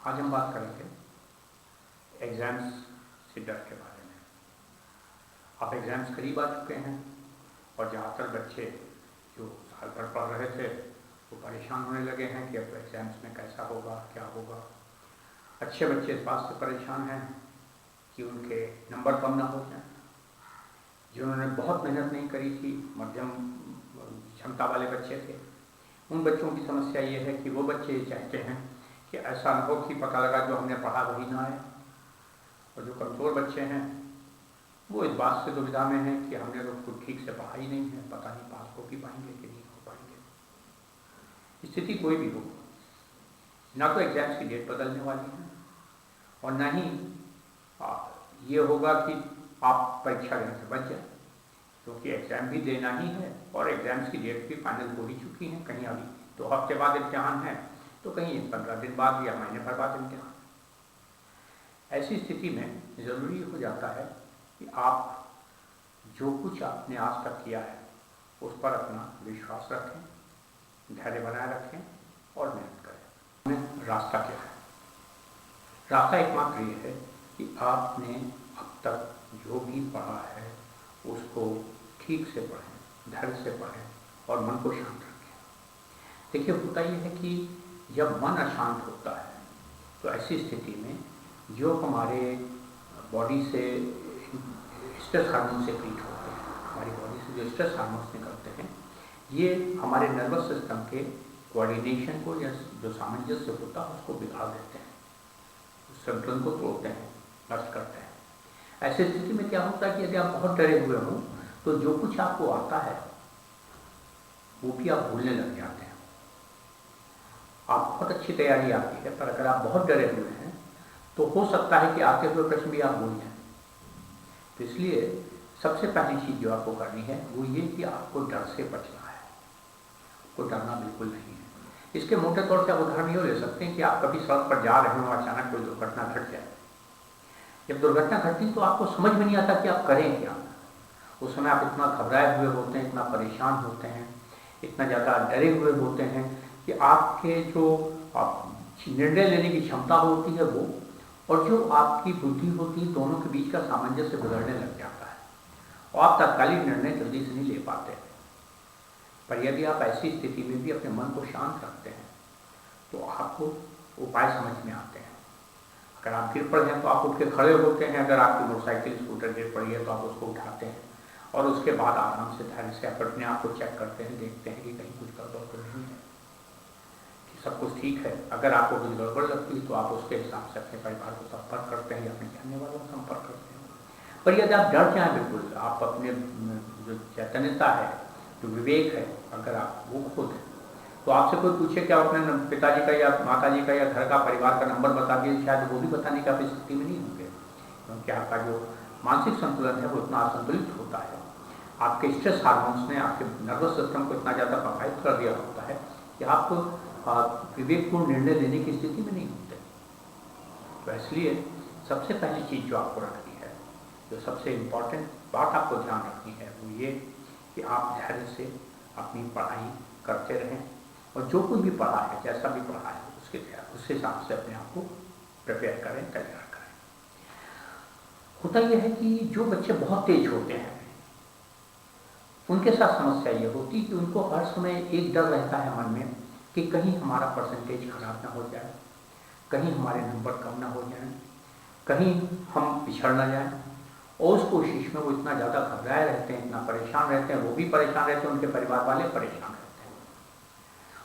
आज हम बात करेंगे एग्ज़ाम्स से डर के बारे में। आप एग्ज़ाम्स करीब आ चुके हैं और ज़्यादातर बच्चे जो साल भर पढ़ रहे थे वो परेशान होने लगे हैं कि अब एग्ज़ाम्स में कैसा होगा, क्या होगा। अच्छे बच्चे इस बात से परेशान हैं कि उनके नंबर कम ना हो जाएं। जिन्होंने बहुत मेहनत नहीं करी थी, मध्यम क्षमता वाले बच्चे थे, उन बच्चों की समस्या ये है कि वो बच्चे ये चाहते हैं कि ऐसा न हो कि पता लगा जो हमने पढ़ा वही ना आए। और जो कमज़ोर बच्चे हैं वो इस बात से दुविधा में हैं कि हमने तो कुछ ठीक से पढ़ा ही नहीं है, पता नहीं पास हो भी पाएंगे कि नहीं हो पाएंगे। स्थिति कोई भी हो, ना तो एग्ज़ाम्स की डेट बदलने वाली है और ना ही ये होगा कि आप परीक्षा देने से बच जाए, क्योंकि एग्ज़ाम भी देना ही है और एग्ज़ाम्स की डेट भी फाइनल हो ही चुकी है। कहीं अभी 2 हफ्ते बाद इम्तिहान है तो कहीं 15 दिन बाद या महीने भर बाद इम्तिहान। ऐसी स्थिति में ज़रूरी हो जाता है कि आप जो कुछ आपने आज तक किया है उस पर अपना विश्वास रखें, धैर्य बनाए रखें और मेहनत करें। रास्ता क्या है? रास्ता एकमात्र ये है कि आपने अब तक जो भी पढ़ा है उसको ठीक से पढ़ें, धैर्य से पढ़ें और मन को शांत रखें। देखिए, होता ये है कि जब मन अशांत होता है तो ऐसी स्थिति में जो हमारे बॉडी से स्ट्रेस हार्मोन सेक्रीट होते हैं, हमारी बॉडी से जो स्ट्रेस हार्मोन्स निकलते हैं, ये हमारे नर्वस सिस्टम के कोऑर्डिनेशन को या जो सामंजस्य होता है उसको बिगाड़ देते हैं, उस संतुलन को तोड़ते हैं, नष्ट करते हैं। ऐसी स्थिति में क्या होता है कि यदि आप बहुत डरे हुए हों तो जो कुछ आपको आता है वो भी आप भूलने लग जाते हैं। आप बहुत अच्छी तैयारी आती है, पर अगर आप बहुत डरे हुए हैं तो हो सकता है कि आते हुए प्रश्न भी आप भूल जाएं। तो इसलिए सबसे पहली चीज़ जो आपको करनी है वो ये कि आपको डर से बचना है। आपको डरना बिल्कुल नहीं है। इसके मोटे तौर से आप उदाहरण ये ले सकते हैं कि आप कभी सड़क पर जा रहे हो, अचानक कोई दुर्घटना घट जाए। जब दुर्घटना घटती तो आपको समझ में नहीं आता कि आप करें क्या। उस समय आप इतना घबराए हुए होते हैं, इतना परेशान होते हैं, इतना ज़्यादा डरे हुए होते हैं कि आपके जो निर्णय लेने की क्षमता होती है वो और जो आपकी बुद्धि होती है, दोनों के बीच का सामंजस्य बिगड़ने लग जाता है और आप तत्कालिक निर्णय जल्दी से नहीं ले पाते हैं। पर यदि आप ऐसी स्थिति में भी अपने मन को शांत रखते हैं तो आपको उपाय समझ में आते हैं। अगर आप गिर पड़े हैं तो आप उठ के खड़े होते हैं, अगर आपकी मोटरसाइकिल स्कूटर गिर पड़ी है तो आप उसको उठाते हैं और उसके बाद आराम से धैर्य से अपने आप को चेक करते हैं, देखते हैं कि कहीं कुछ गड़बड़ तो नहीं है, कि सब कुछ ठीक है। अगर आपको कुछ गड़बड़ लगती है तो आप उसके हिसाब से अपने परिवार को संपर्क करते हैं या अपने जानने वालों को संपर्क करते हैं। पर यदि आप डर जाएँ बिल्कुल, आप अपने जो चैतन्यता है, जो विवेक है, अगर आप वो खो दें तो आपसे कोई पूछे कि आप अपने पिताजी का या माताजी का या घर का परिवार का नंबर बता दिए, शायद वो भी बताने की आप स्थिति में नहीं होंगे, क्योंकि आपका जो मानसिक संतुलन है वो इतना असंतुलित होता है। आपके स्ट्रेस हार्मोन्स ने आपके नर्वस सिस्टम को इतना ज़्यादा प्रभावित कर दिया होता है कि आप विवेकपूर्ण निर्णय लेने की स्थिति में नहीं होते। तो इसलिए सबसे पहली चीज़ जो आपको रखनी है, जो सबसे इम्पॉर्टेंट बात आपको ध्यान रखनी है वो ये कि आप धैर्य से अपनी पढ़ाई करते रहें और जो कुछ भी पढ़ा है, जैसा भी पढ़ा है उस हिसाब से अपने आप को प्रिपेयर करें, तैयार करें। होता यह है कि जो बच्चे बहुत तेज होते हैं उनके साथ समस्या ये होती है कि उनको हर समय एक डर रहता है मन में कि कहीं हमारा परसेंटेज खराब ना हो जाए, कहीं हमारे नंबर कम ना हो जाए, कहीं हम पिछड़ ना जाएं। और उस कोशिश में वो इतना ज़्यादा घबराए रहते हैं, इतना परेशान रहते हैं, वो भी परेशान रहते हैं, उनके परिवार वाले परेशान रहते हैं।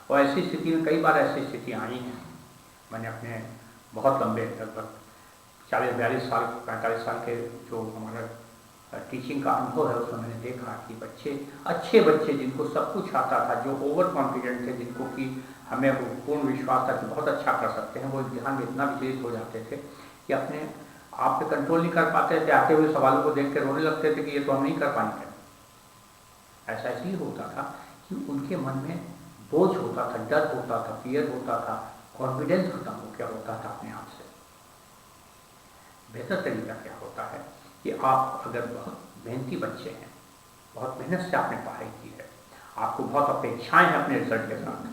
और ऐसी स्थिति में कई बार ऐसी स्थितियाँ आई हैं। मैंने अपने बहुत लंबे लगभग 40-42 साल 45 साल के जो हमारा टीचिंग का अनुभव है उसमें मैंने देखा कि अच्छे बच्चे जिनको सब कुछ आता था, जो ओवर कॉन्फिडेंट थे, जिनको कि हमें पूर्ण विश्वास था कि बहुत अच्छा कर सकते हैं, वो इम्तिहान में इतना विचलित हो जाते थे कि अपने आप पे कंट्रोल नहीं कर पाते थे। आते हुए सवालों को देख कर रोने लगते थे कि ये तो हम नहीं कर पाएंगे। ऐसा इसलिए होता था कि उनके मन में बोझ होता था, डर होता था, फियर होता था, कॉन्फिडेंस खत्म हो गया होता था अपने आप से। बेहतर तरीका क्या होता है कि आप अगर बहुत मेहनती बच्चे हैं, बहुत मेहनत से आपने पढ़ाई की है, आपको बहुत अपेक्षाएं हैं अपने रिजल्ट के साथ,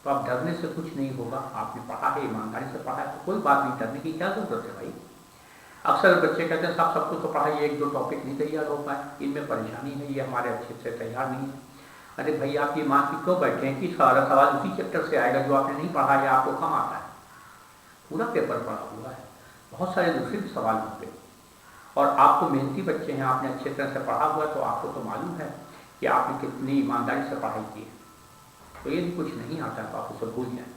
तो आप डरने से कुछ नहीं होगा। आपने पढ़ा है, ईमानदारी से पढ़ा है, तो कोई बात नहीं, डरने की क्या जरूरत है भाई। अक्सर बच्चे कहते हैं साहब सब कुछ तो पढ़ा, ये 1-2 टॉपिक नहीं तैयार हो पाए, इनमें परेशानी है, ये हमारे अच्छे से तैयार नहीं है। अरे भाई आप ये मान के क्यों बैठे हैं कि सारा सवाल उसी चैप्टर से आएगा जो आपने नहीं पढ़ा या आपको कम आता है। पूरा पेपर पढ़ा हुआ है, बहुत सारे दूसरे भी सवाल होंगे, और आप तो मेहनती बच्चे हैं, आपने अच्छे तरह से पढ़ा हुआ है, तो आपको तो मालूम है कि आपने कितनी ईमानदारी से पढ़ाई की है। तो यदि कुछ नहीं आता तो आप उसे भूल जाएं।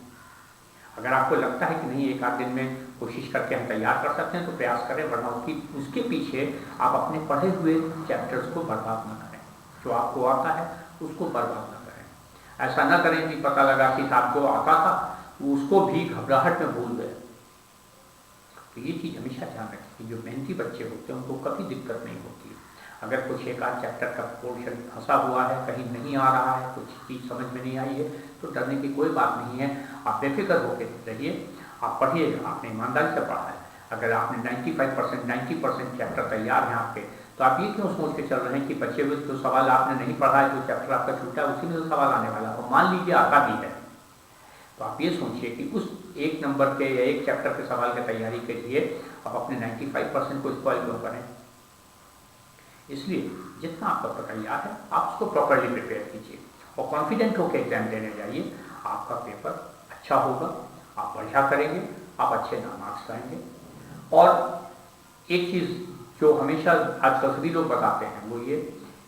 अगर आपको लगता है कि नहीं 1-8 दिन में कोशिश करके हम तैयार कर सकते हैं तो प्रयास करें, वरना उसके पीछे आप अपने पढ़े हुए चैप्टर्स को बर्बाद न करें। जो आपको आता है उसको बर्बाद न करें। ऐसा न करें कि पता लगा कि साहब जो आता था उसको भी घबराहट में भूल गए। तो ये चीज़ हमेशा ध्यान रखें कि जो मेहनती बच्चे होते हैं उनको कभी दिक्कत नहीं होती है। अगर कुछ 1-8 चैप्टर का पोर्शन फंसा हुआ है, कहीं नहीं आ रहा है, कुछ चीज़ समझ में नहीं आई है, तो डरने की कोई बात नहीं है। आप बेफिक्र होकर रहिए, आप पढ़िएगा, आपने ईमानदारी से पढ़ा है। अगर आपने 95% 90% चैप्टर तैयार हैं आपके, तो आप ये क्यों सोच के चल रहे हैं कि बच्चे हुए जो सवाल आपने नहीं पढ़ा है, जो चैप्टर आपका छूटा है उसी में तो सवाल आने वाला है। मान लीजिए आता भी है, तो आप ये सोचिए कि उस 1 नंबर के या 1 चैप्टर के सवाल की तैयारी के लिए आप अपने 95% को स्पॉइल क्यों करें। इसलिए जितना आपका तैयार है आप उसको प्रॉपरली प्रिपेयर कीजिए और कॉन्फिडेंट होकर एग्जाम देने जाइए। आपका पेपर अच्छा होगा, आप बढ़िया करेंगे, आप अच्छे मार्क्स लाएंगे। और एक चीज़ जो हमेशा आजकल सभी लोग बताते हैं वो ये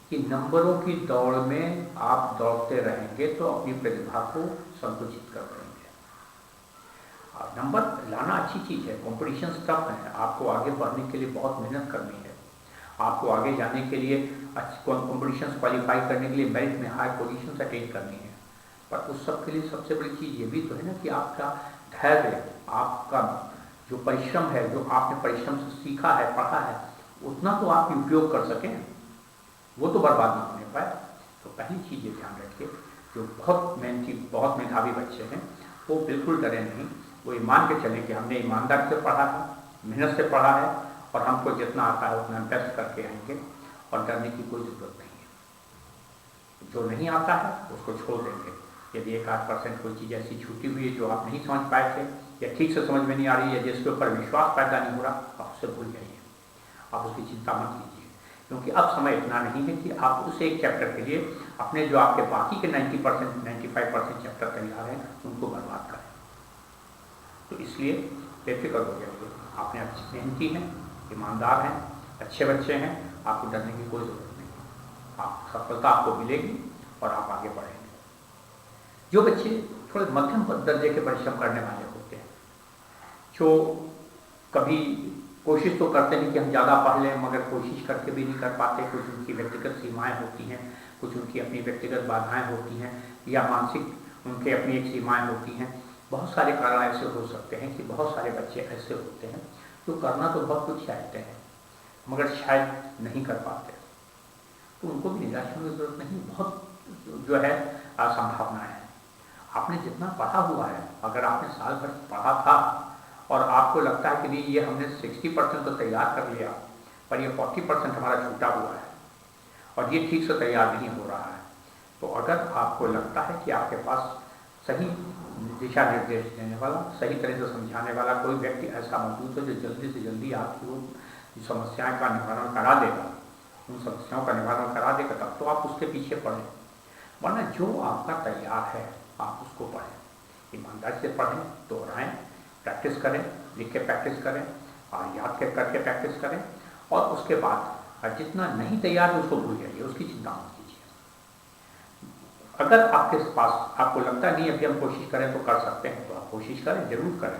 कि नंबरों की दौड़ में आप दौड़ते रहेंगे तो अपनी प्रतिभा को संकुचित कर देंगे। नंबर लाना अच्छी चीज़ है, कॉम्पिटिशन टफ है, आपको आगे बढ़ने के लिए बहुत मेहनत करनी है। आपको आगे जाने के लिए कॉम्पिटिशन क्वालिफाई करने के लिए मेरिट में हाई पोजीशन अटेन करनी है। पर उस सब के लिए सबसे बड़ी चीज़ ये भी तो है ना कि आपका धैर्य, आपका जो परिश्रम है, जो आपने परिश्रम से सीखा है, पढ़ा है, उतना तो आप उपयोग कर सकें, वो तो बर्बाद ना होने पाए। तो पहली चीज़ ये ध्यान रखिए, जो बहुत मेहनती, बहुत मेधावी बच्चे हैं वो बिल्कुल डरे नहीं। वो ये मान के चलें कि हमने ईमानदारी से पढ़ा है, मेहनत से पढ़ा है और हमको जितना आता है उतना बेस्ट करके आएंगे और डरने की कोई ज़रूरत नहीं है। जो नहीं आता है उसको छोड़ देंगे। यदि 1-8% कोई चीज़ ऐसी छूटी हुई है जो आप नहीं समझ पाए थे या ठीक से समझ में नहीं आ रही है, जिसके ऊपर विश्वास पैदा नहीं हो रहा, आप उससे भूल जाइए, आप उसकी चिंता मत कीजिए। क्योंकि अब समय इतना नहीं है कि आप उस एक चैप्टर के लिए अपने जो आपके बाकी के 90% 95% चैप्टर तैयार हैं उनको बर्बाद करें। तो इसलिए बेफिक्र हो जाइए, आपने अच्छी मेहनती हैं, ईमानदार हैं, अच्छे बच्चे हैं, आपको डरने की कोई ज़रूरत नहीं। आप सफलता आपको मिलेगी और आप आगे बढ़ेंगे। जो बच्चे थोड़े मध्यम दर्जे के परिश्रम करने वाले होते हैं, जो कभी कोशिश तो करते हैं कि हम ज़्यादा पढ़ लें मगर कोशिश करके भी नहीं कर पाते, कुछ उनकी व्यक्तिगत सीमाएं होती हैं, कुछ उनकी अपनी व्यक्तिगत बाधाएं होती हैं या मानसिक उनके अपनी एक सीमाएं होती हैं। बहुत सारे कारण ऐसे हो सकते हैं कि बहुत सारे बच्चे ऐसे होते हैं जो करना तो बहुत कुछ चाहते हैं मगर शायद नहीं कर पाते। तो उनको भी निराश होने की जरूरत नहीं, बहुत जो है संभावनाएं हैं। आपने जितना पढ़ा हुआ है, अगर आपने साल भर पढ़ा था और आपको लगता है कि नहीं ये हमने 60% तो तैयार कर लिया पर ये 40% हमारा छूटा हुआ है और ये ठीक से तैयार नहीं हो रहा है, तो अगर आपको लगता है कि आपके पास सही दिशा निर्देश देने वाला, सही तरह से समझाने वाला कोई व्यक्ति ऐसा मौजूद है जो जल्दी से जल्दी आपकी वो समस्याएं का निवारण करा देगा, उन समस्याओं का निवारण करा देगा, तब तो आप उसके पीछे पढ़ें। वरना जो आपका तैयार है आप उसको पढ़ें, ईमानदारी से पढ़ें, दोहराएं, प्रैक्टिस करें, लिख के प्रैक्टिस करें और याद करके प्रैक्टिस करें। और उसके बाद जितना नहीं तैयार है उसको भूल जाइए, उसकी चिंता मत कीजिए। अगर आपके पास आपको लगता है नहीं अभी हम कोशिश करें तो कर सकते हैं, तो आप कोशिश करें, जरूर करें।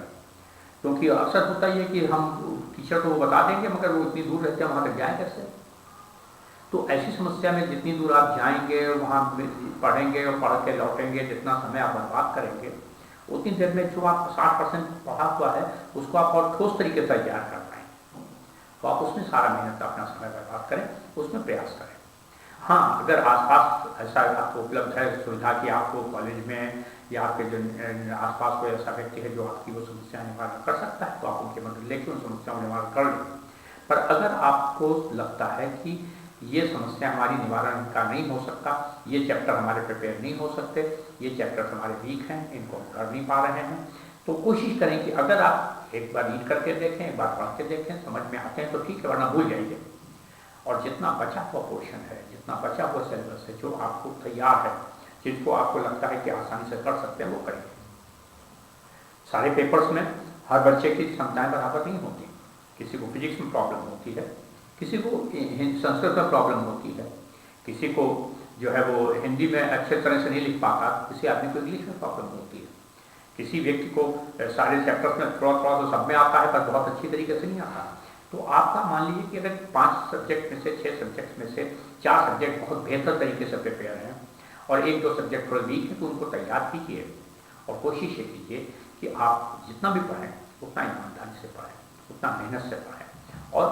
क्योंकि अक्सर होता ही है कि हम टीचर को वो बता देंगे मगर वो इतनी दूर रहते हैं, वहाँ तक जाए कैसे। तो ऐसी समस्या में जितनी दूर आप जाएंगे, वहाँ पढ़ेंगे और पढ़ के लौटेंगे, जितना समय आप बर्बाद करेंगे, उतनी देर में जो आप 60% पढ़ा हुआ है उसको आप और ठोस तरीके से तैयार कर पाएंगे। तो आप उसमें सारा मेहनत अपना समय बर्बाद करें, उसमें प्रयास करें। हाँ, अगर आसपास ऐसा आपको उपलब्ध है सुविधा कि आपको कॉलेज में या आपके जो आसपास कोई ऐसा व्यक्ति है जो आपकी वो समस्या निवारण कर सकता है, तो आप उनकी मदद लेकर उन समस्याओं निवारण कर लें। पर अगर आपको लगता है कि ये समस्या हमारी निवारण का नहीं हो सकता, ये चैप्टर हमारे प्रिपेयर नहीं हो सकते, ये चैप्टर हमारे वीक हैं, इनको हम कर नहीं पा रहे हैं। तो कोशिश करें कि अगर आप एक बार रीड करके देखें, एक बार पढ़ के देखें, समझ में आते हैं तो ठीक है, वरना भूल जाइए। और जितना बचा हुआ पोर्शन है, जितना बचा हुआ सिलेबस है, जो आपको तैयार है, जिसको आपको लगता है कि आसानी से कर सकते हैं, वो करिए। सारे पेपर्स में हर बच्चे की क्षमताएं बराबर नहीं होती। किसी को फिजिक्स में प्रॉब्लम होती है, किसी को संस्कृत में प्रॉब्लम होती है, किसी को जो है वो हिंदी में अच्छे तरह से नहीं लिख पाता, किसी आदमी को इंग्लिश में प्रॉब्लम होती है, किसी व्यक्ति को सारे चैप्टर्स में थोड़ा थोड़ा तो सब में आता है पर बहुत अच्छी तरीके से नहीं आता। तो आपका मान लीजिए कि अगर 5 सब्जेक्ट में से 6 सब्जेक्ट में से 4 सब्जेक्ट बहुत बेहतर तरीके से प्रिपेयर हैं और 1-2 सब्जेक्ट थोड़े वीक है, तो उनको तैयार कीजिए और कोशिश ये कीजिए कि आप जितना भी पढ़ें उतना ईमानदारी से पढ़ें, उतना मेहनत से पढ़ें। और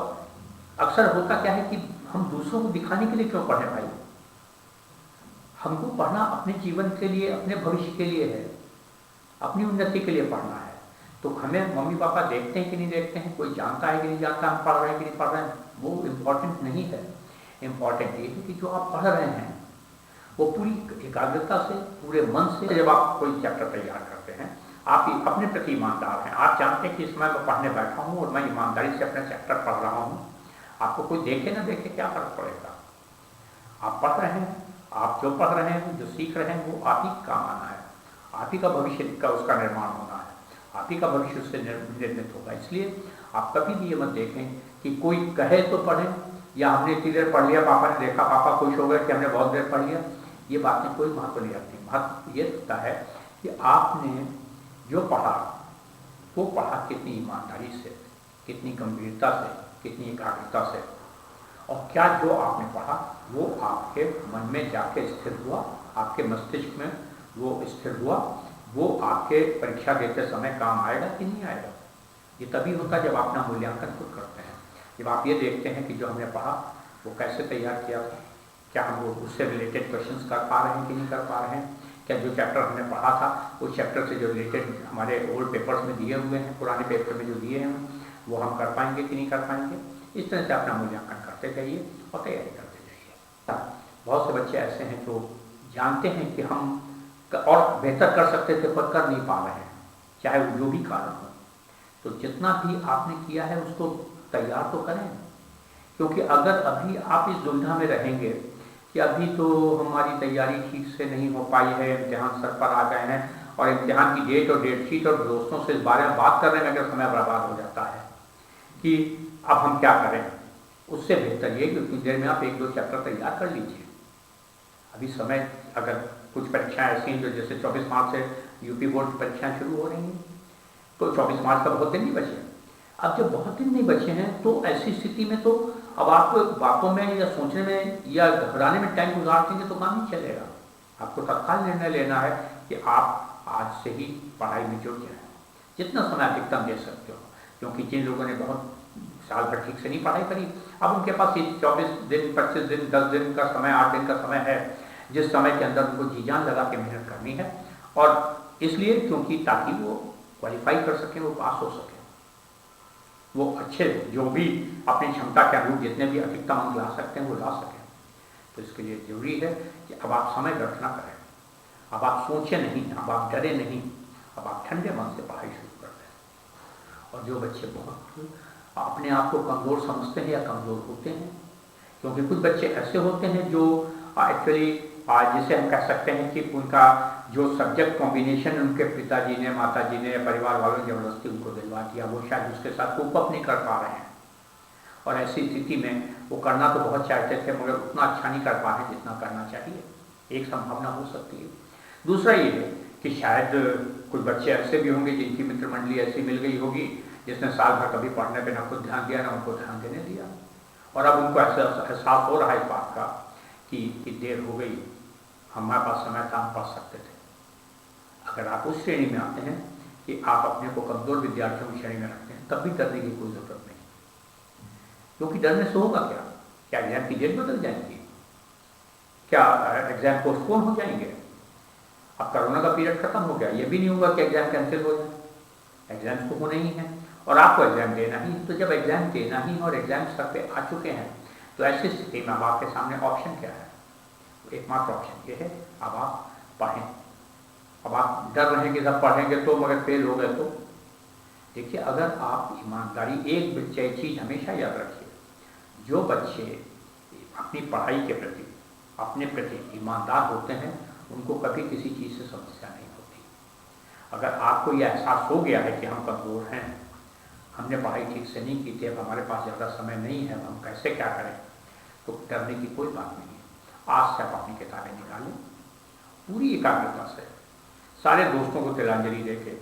अक्सर होता क्या है कि हम दूसरों को दिखाने के लिए क्यों पढ़ें भाई? हमको पढ़ना अपने जीवन के लिए, अपने भविष्य के लिए है, अपनी उन्नति के लिए पढ़ना है। तो हमें मम्मी पापा देखते हैं कि नहीं देखते हैं, कोई जानता है कि नहीं जानता, हम पढ़ रहे हैं कि नहीं पढ़ रहे हैं, वो इम्पोर्टेंट नहीं है। इम्पोर्टेंट ये है कि जो आप पढ़ रहे हैं वो पूरी एकाग्रता से, पूरे मन से जब आप कोई चैप्टर तैयार करते हैं, आप अपने प्रति ईमानदार हैं। आप जानते हैं कि इस समय मैं पढ़ने बैठा हूँ और मैं ईमानदारी से अपना चैप्टर पढ़ रहा हूँ। आपको कोई देखे ना देखे क्या फर्क पड़ेगा? आप पढ़ रहे हैं, आप जो पढ़ रहे हैं, जो सीख रहे हैं, वो आप ही काम आना है, आप ही का भविष्य का उसका निर्माण होना है, आप ही का भविष्य उससे निर्मित होगा। इसलिए आप कभी भी ये मत देखें कि कोई कहे तो पढ़ें, या हमने इतनी देर पढ़ लिया, पापा ने देखा, पापा खुश हो गए कि हमने बहुत देर पढ़ लिया। ये बातें कोई महत्व नहीं रखती। महत्व ये होता है कि आपने जो पढ़ा वो पढ़ा कितनी ईमानदारी से, कितनी गंभीरता से, कितनी एकाग्रता से, और क्या जो आपने पढ़ा वो आपके मन में जाके स्थिर हुआ, आपके मस्तिष्क में वो स्थिर हुआ, वो आपके परीक्षा देते समय काम आएगा कि नहीं आएगा। ये तभी होता है जब आप अपना मूल्यांकन खुद करते हैं, जब आप ये देखते हैं कि जो हमने पढ़ा वो कैसे तैयार किया था, क्या हम वो उससे रिलेटेड क्वेश्चंस कर पा रहे हैं कि नहीं कर पा रहे हैं, क्या जो चैप्टर हमने पढ़ा था उस चैप्टर से जो रिलेटेड हमारे ओल्ड पेपर्स में दिए हुए हैं, पुराने पेपर में जो दिए हैं वो हम कर पाएंगे कि नहीं कर पाएंगे। इस तरह से अपना मूल्यांकन करते जाइए और तैयारी करते जाइए। बहुत से बच्चे ऐसे हैं जो जानते हैं कि हम और बेहतर कर सकते थे पर कर नहीं पा रहे हैं, चाहे वो जो भी कारण हो। तो जितना भी आपने किया है उसको तैयार तो करें, क्योंकि अगर अभी आप इस दुविधा में रहेंगे कि अभी तो हमारी तैयारी ठीक से नहीं हो पाई है, इम्तिहान सर पर आ गए हैं और इम्तिहान की डेट और डेट शीट और दोस्तों से इस बारे में बात करने में अगर समय बर्बाद हो जाता है कि अब हम क्या करें, उससे बेहतर ये कि उतनी देर में आप 1-2 चैप्टर तैयार कर लीजिए। अभी समय, अगर कुछ परीक्षाएं ऐसी हैं जो जैसे 24 मार्च से यूपी बोर्ड की परीक्षाएं शुरू हो रही हैं, तो 24 मार्च का बहुत दिन नहीं बचे। अब जब बहुत दिन नहीं बचे हैं तो ऐसी स्थिति में तो अब आपको बातों में या सोचने में या घबराने में टाइम गुजार देंगे तो काम नहीं चलेगा। आपको तत्काल निर्णय लेना है कि आप आज से ही पढ़ाई में जुट जाएं, जितना समय अधिकतम दे सकते हो। क्योंकि जिन लोगों ने बहुत साल भर ठीक से नहीं पढ़ाई करी, अब उनके पास ये 24 दिन, 25 दिन, 10 दिन का समय, 8 दिन का समय है, जिस समय के अंदर उनको जी जान लगा के मेहनत करनी है। और इसलिए क्योंकि ताकि वो क्वालिफाई कर सकें, वो पास हो सकें, वो अच्छे जो भी अपनी क्षमता के अनुरूप जितने भी अधिकतम अंक ला सकते हैं वो ला सकें। तो इसके लिए जरूरी है कि अब आप समय व्यर्थ ना करें, अब आप सोचें नहीं, अब आप डरे नहीं, अब आप ठंडे मन से पढ़ाई शुरू कर दें। और जो बच्चे बहुत अपने आप को कमज़ोर समझते हैं या कमज़ोर होते हैं, क्योंकि कुछ बच्चे ऐसे होते हैं जो एक्चुअली जिसे हम कह सकते हैं कि उनका जो सब्जेक्ट कॉम्बिनेशन उनके पिताजी ने, माताजी ने, परिवार वालों ने जबरदस्ती उनको दिलवा दिया, वो शायद उसके साथ कोप अप नहीं कर पा रहे हैं। और ऐसी स्थिति में वो करना तो बहुत चाहते थे मगर उतना अच्छा नहीं कर पा रहे जितना करना चाहिए। एक संभावना हो सकती है। दूसरा ये है कि शायद कुछ बच्चे ऐसे भी होंगे जिनकी मित्र मंडली ऐसी मिल गई होगी जिसने साल भर कभी पढ़ने पर ना खुद ध्यान दिया ना उनको ध्यान देने दिया, और अब उनको ऐसा एहसास हो रहा है इस बात का कि देर हो गई, हमारे पास समय था, हम पढ़ सकते थे। अगर आप उस श्रेणी में आते हैं कि आप अपने को कमज़ोर विद्यार्थियों की श्रेणी में रखते हैं, तब भी डरने की कोई ज़रूरत नहीं, क्योंकि डरने से होगा क्या? क्या एग्जाम की डेट बदल जाएंगी? क्या एग्जाम पोस्टपोन हो जाएंगे? अब कोरोना का पीरियड खत्म हो गया, ये भी नहीं होगा कि एग्जाम कैंसिल हो जाए। एग्जाम्स तो होने ही हैं और आपको एग्जाम देना ही। तो जब एग्जाम देना ही और एग्जाम सर पे आ चुके हैं तो ऐसी स्थिति में अब आपके सामने ऑप्शन क्या है? एकमात्र ऑप्शन ये है, अब आप पढ़ें। अब आप डर रहे हैं कि सब पढ़ेंगे तो मगर फेल हो गए तो। देखिए, अगर आप ईमानदारी, एक बच्चे चीज़ हमेशा याद रखिए, जो बच्चे अपनी पढ़ाई के प्रति, अपने प्रति ईमानदार होते हैं, उनको कभी किसी चीज़ से समस्या नहीं होती। अगर आपको यह एहसास हो गया है कि हम कमज़ोर हैं, हमने पढ़ाई ठीक से नहीं की थी, अब हमारे पास ज़्यादा समय नहीं है, हम कैसे क्या करें, तो डरने की कोई बात नहीं है। आज से आप अपनी किताबें निकालें, पूरी एकाग्रता से, सारे दोस्तों को तिलांजलि दे के,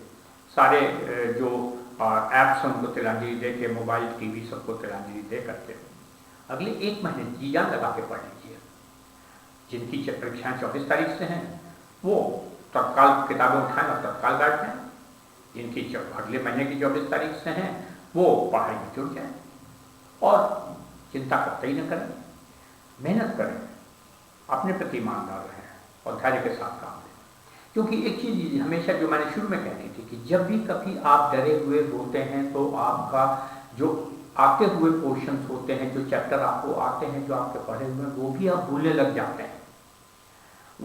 सारे जो ऐप्स हैं उनको तिलांजलि दे के, मोबाइल टीवी सबको तिलांजलि दे करके अगले 1 महीने जी जान लगा के पढ़ लीजिए। जिनकी परीक्षाएँ 24 तारीख से हैं वो तत्काल किताबें उठाएं और तत्काल बैठ जाएँ। जिनकी अगले महीने की 24 तारीख से हैं वो पढ़ाई में जुट जाएँ और चिंता करते ही न करें, मेहनत करें, अपने प्रति ईमानदार रहें और धैर्य के साथ काम लें। क्योंकि एक चीज़ हमेशा जो मैंने शुरू में कहनी थी कि जब भी कभी आप डरे हुए होते हैं तो आपका जो आते हुए पोर्शंस होते हैं, जो चैप्टर आपको आते हैं, जो आपके पढ़े हुए हैं, वो भी आप भूलने लग जाते हैं।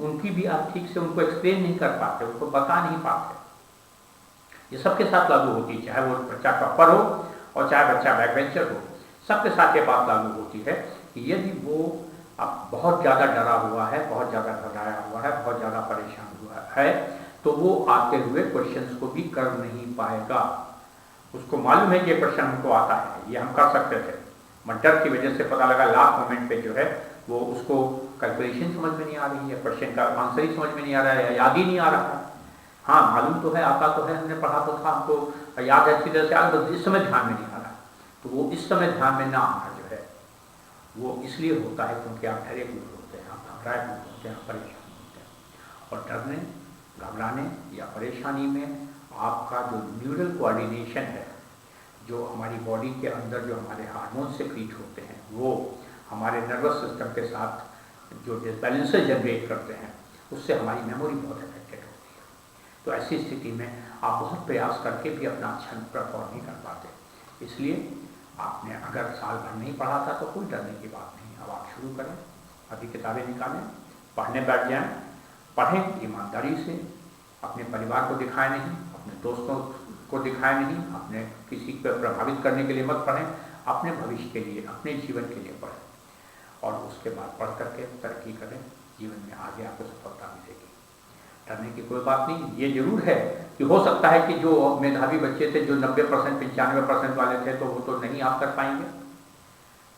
उनकी भी आप ठीक से उनको एक्सप्लेन नहीं कर पाते, उनको बता नहीं पाते। ये सबके साथ लागू होती है, चाहे वो बच्चा टॉपर हो और चाहे बच्चा बैक बेंचर हो, सबके साथ ये बात लागू होती है कि यदि वो अब बहुत ज़्यादा डरा हुआ है, बहुत ज़्यादा घबराया हुआ है, बहुत ज़्यादा परेशान हुआ है, तो वो आते हुए क्वेश्चंस को भी कर नहीं पाएगा। उसको मालूम है कि ये क्वेश्चन हमको आता है, ये हम कर सकते थे, मगर डर की वजह से पता लगा लास्ट मोमेंट पे जो है वो उसको कैलकुलेशन समझ में नहीं आ रही है, क्वेश्चन का आंसर ही समझ में नहीं आ रहा है, याद ही नहीं आ रहा है। हाँ, मालूम तो है, आता तो है, हमने पढ़ा तो था, हमको याद है अच्छी तरह से, याद, तो इस समय ध्यान में नहीं आ रहा। तो वो इस समय ध्यान में ना आना जो है वो इसलिए होता है क्योंकि आप डरे हुए होते हैं, आप घबराए हुए होते हैं, परेशान होते हैं। और डरने, घबराने या परेशानी में आपका जो न्यूरल कोऑर्डिनेशन है, जो हमारी बॉडी के अंदर जो हमारे हार्मोन सिक्रीट होते हैं, वो हमारे नर्वस सिस्टम के साथ जो डिसबैलेंसेस जनरेट करते हैं, उससे हमारी मेमोरी बहुत अफेक्टेड होती है। तो ऐसी स्थिति में आप बहुत प्रयास करके भी अपना अच्छा परफॉर्म नहीं कर पाते। इसलिए आपने अगर साल भर नहीं पढ़ा था तो कोई डरने की बात नहीं, अब आप शुरू करें, अभी किताबें निकालें, पढ़ने बैठ जाएं, पढ़ें ईमानदारी से, अपने परिवार को दिखाएं नहीं, अपने दोस्तों को दिखाएं नहीं, अपने किसी को प्रभावित करने के लिए मत पढ़ें, अपने भविष्य के लिए, अपने जीवन के लिए पढ़ें और उसके बाद पढ़ करके तरक्की करें, जीवन में आगे आपको सफलता मिलेगी। डरने की कोई बात नहीं। ये जरूर है कि हो सकता है कि जो मेधावी बच्चे थे, जो 90% 95% वाले थे, तो वो तो नहीं आप कर पाएंगे,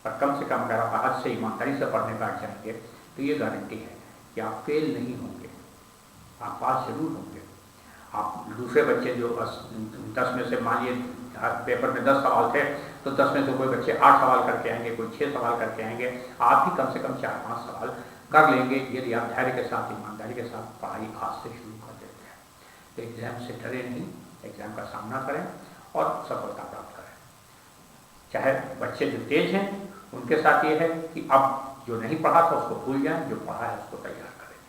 पर कम से कम अगर आप आज से ईमानदारी से पढ़ने बैठ जाएंगे तो ये गारंटी है कि आप फेल नहीं होंगे, आप पास जरूर होंगे। आप दूसरे बच्चे जो 10 में से मान लीजिए पेपर में 10 सवाल थे, तो 10 में से कोई बच्चे 8 सवाल करके आएंगे, कोई 6 सवाल करके आएंगे, आप भी कम से कम 4-5 सवाल कर लेंगे यदि आप धैर्य के साथ, ईमानदारी के साथ पढ़ाई आज से शुरू कर देते हैं। तो एग्ज़ाम से डरे नहीं, एग्ज़ाम का सामना करें और सफलता प्राप्त करें। चाहे बच्चे जो तेज हैं उनके साथ ये है कि अब जो नहीं पढ़ा था उसको भूल जाएं, जो पढ़ा है उसको तैयार करें।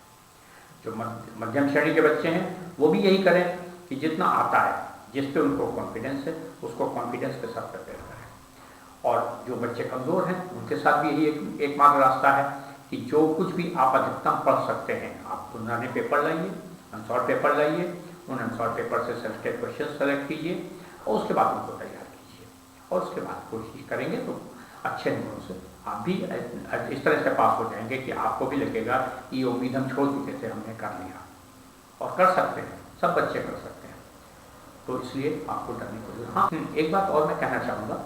जो मध्यम श्रेणी के बच्चे हैं वो भी यही करें कि जितना आता है, जिस पे उनको कॉन्फिडेंस है, उसको कॉन्फिडेंस के साथ प्रिपेयर करें। और जो बच्चे कमज़ोर हैं उनके साथ भी यही एकमात्र रास्ता है कि जो कुछ भी आप अधिकतम पढ़ सकते हैं, आप पुराने पेपर लाइए, अनसॉल्व पेपर लाइए, उन अनसॉल्व पेपर से सेलेक्टेड क्वेश्चन सेलेक्ट कीजिए और उसके बाद उनको तैयार कीजिए और उसके बाद कोशिश करेंगे तो अच्छे नंबरों से आप भी इस तरह से पास हो जाएंगे कि आपको भी लगेगा कि ये उम्मीद हम छोड़ चुके थे, हमने कर लिया और कर सकते हैं, सब बच्चे कर सकते हैं। तो इसलिए आपको डरने को जरूरत। हाँ, एक बात और मैं कहना चाहूँगा,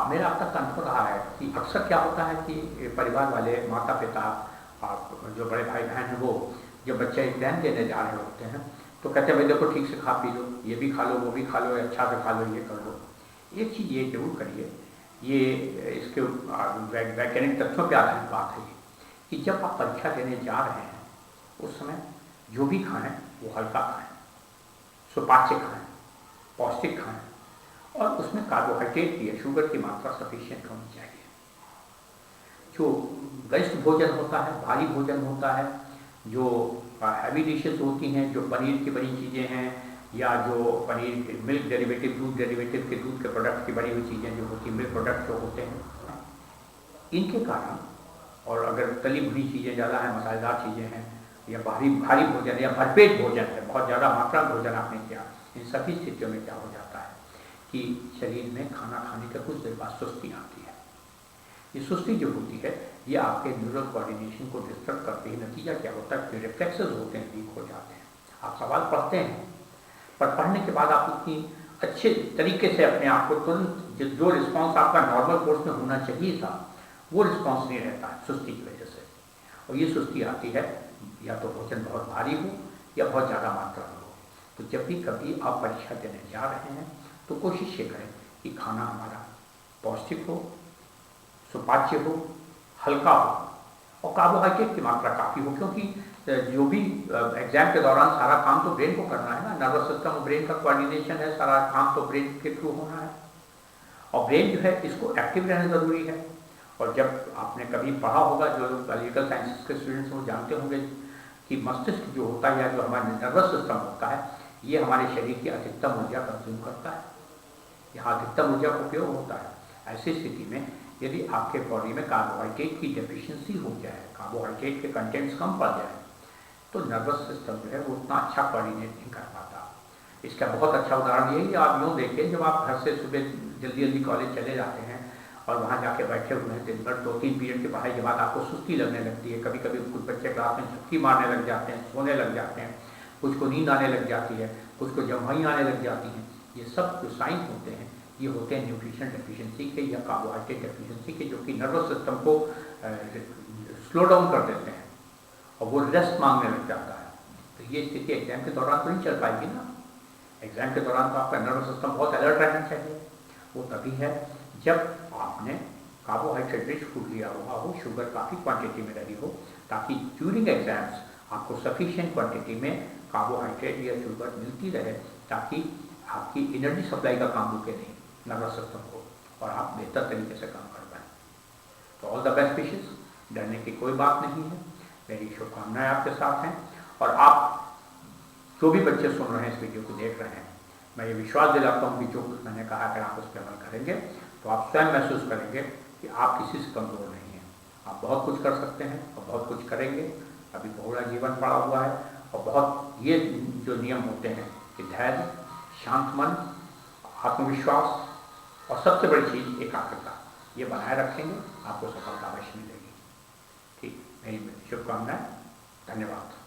मेरा अब तक अनुभव रहा है कि अक्सर क्या होता है कि परिवार वाले, माता पिता, जो बड़े भाई बहन हैं, वो जब बच्चे एग्जाम देने जा रहे होते हैं तो कहते हैं भाई देखो ठीक से खा पी लो, ये भी खा लो, वो भी खा लो, अच्छा से खा लो, ये कर लो। एक चीज़ ये जरूर करिए, ये इसके वैज्ञानिक तथ्यों पर आधारित बात है कि जब आप परीक्षा देने जा रहे हैं उस समय जो भी खाएँ वो हल्का खाएँ, सुपाच्य खाएँ, पौष्टिक खाएँ और उसमें कार्बोहाइड्रेट की, शुगर की मात्रा सफिशिएंट होनी चाहिए। जो गरिष्ठ भोजन होता है, भारी भोजन होता है, जो हैवी डिशेस होती हैं, जो पनीर की बनी चीज़ें हैं या जो पनीर, मिल्क डेरिवेटिव, दूध डेरिवेटिव के, दूध के प्रोडक्ट की बनी हुई चीज़ें जो होती हैं, मिल्क प्रोडक्ट जो होते हैं, इनके कारण और अगर तली भुनी चीज़ें ज़्यादा हैं, मसालेदार चीज़ें हैं, या भारी भारी भोजन या भरपेट भोजन है, बहुत ज़्यादा मात्रा में भोजन आपने किया, इन सभी स्थितियों में क्या हो जाता है कि शरीर में खाना खाने के कुछ देर बाद सुस्ती आती है। ये सुस्ती जो होती है ये आपके न्यूरल कोऑर्डिनेशन को डिस्टर्ब करती है। नतीजा क्या होता है कि रिफ्लेक्सेस होते हैं, वीक हो जाते हैं। आप सवाल पढ़ते हैं, पर पढ़ने के बाद आप उतनी अच्छे तरीके से अपने आप को तुरंत जो रिस्पॉन्स आपका नॉर्मल कोर्स में होना चाहिए था वो रिस्पॉन्स नहीं रहता है सुस्ती की वजह से। और ये सुस्ती आती है या तो भोजन बहुत भारी हो या बहुत ज़्यादा मात्रा में हो। तो जब भी कभी आप परीक्षा देने जा रहे हैं तो कोशिश ये करें कि खाना हमारा पौष्टिक हो, सुपाच्य हो, हल्का हो और कार्बोहाइड्रेट की मात्रा काफ़ी हो, क्योंकि जो भी एग्जाम के दौरान सारा काम तो ब्रेन को करना है ना। नर्वस सिस्टम और ब्रेन का कोऑर्डिनेशन है, सारा काम तो ब्रेन के थ्रू होना है और ब्रेन जो है इसको एक्टिव रहना ज़रूरी है। और जब आपने कभी पढ़ा होगा, जो लोग पॉलिटिकल साइंसेस के स्टूडेंट्स वो जानते होंगे कि मस्तिष्क जो होता है या जो हमारा नर्वस सिस्टम होता है ये हमारे शरीर की अधिकतम ऊर्जा कंज्यूम करता है, यहाँ अधिकतम ऊर्जा का उपयोग होता है। ऐसी स्थिति में यदि आपके बॉडी में कार्बोहाइड्रेट की डेफिशिएंसी हो जाए, कार्बोहाइड्रेट के कंटेंट्स कम पड़ जाए, तो नर्वस सिस्टम जो है वो उतना अच्छा कोऑर्डिनेट नहीं कर पाता। इसका बहुत अच्छा उदाहरण यही है, आप यूँ देखिए, जब आप घर से सुबह जल्दी जल्दी कॉलेज चले जाते हैं और वहाँ जाके बैठे हुए हैं दिन भर, 2-3 पीरियड की पढ़ाई के बाद आपको सुस्ती लगने लगती है। कभी कभी कुछ बच्चे क्लास में झपकी मारने लग जाते हैं, सोने लग जाते हैं, कुछ को नींद आने लग जाती है, कुछ को जम्हाई आने लग जाती हैं। ये सब जो साइंस होते हैं ये होते हैं न्यूट्रिशन डेफिशिएंसी के या कार्बोहाइड्रेट डेफिशिएंसी के, जो कि नर्वस सिस्टम को स्लो डाउन कर देते हैं और वो रेस्ट मांगने लग जाता है। तो ये स्थिति एग्जाम के दौरान तो नहीं चल पाएगी ना। एग्जाम के दौरान तो आपका नर्वस सिस्टम बहुत अलर्ट रहना चाहिए। वो तभी है जब आपने कार्बोहाइड्रेट रिच फूड लिया हुआ हो, शुगर काफ़ी क्वांटिटी में रही हो, ताकि ड्यूरिंग एग्जाम्स आपको सफिशिएंट क्वांटिटी में कार्बोहाइड्रेट या शुगर मिलती रहे, ताकि आपकी एनर्जी सप्लाई का काम रुके नहीं नर्वस सिस्टम को और आप बेहतर तरीके से काम कर पाएँ। तो ऑल द बेस्ट विशेस, डरने की कोई बात नहीं है, मेरी शुभकामनाएं आपके साथ हैं। और आप जो भी बच्चे सुन रहे हैं, इस वीडियो को देख रहे हैं, मैं ये विश्वास दिलाता हूँ कि जो मैंने कहा अगर आप उस पर अमल करेंगे तो आप स्वयं महसूस करेंगे कि आप किसी से कमज़ोर नहीं हैं। आप बहुत कुछ कर सकते हैं और बहुत कुछ करेंगे। अभी पूरा जीवन पड़ा हुआ है और बहुत ये जो नियम होते हैं कि धैर्य, शांत मन, आत्मविश्वास और सबसे बड़ी चीज़ एकाग्रता, ये बनाए रखेंगे, आपको सफलता अवश्य मिलेगी। ठीक, मेरी शुभकामनाएं। धन्यवाद।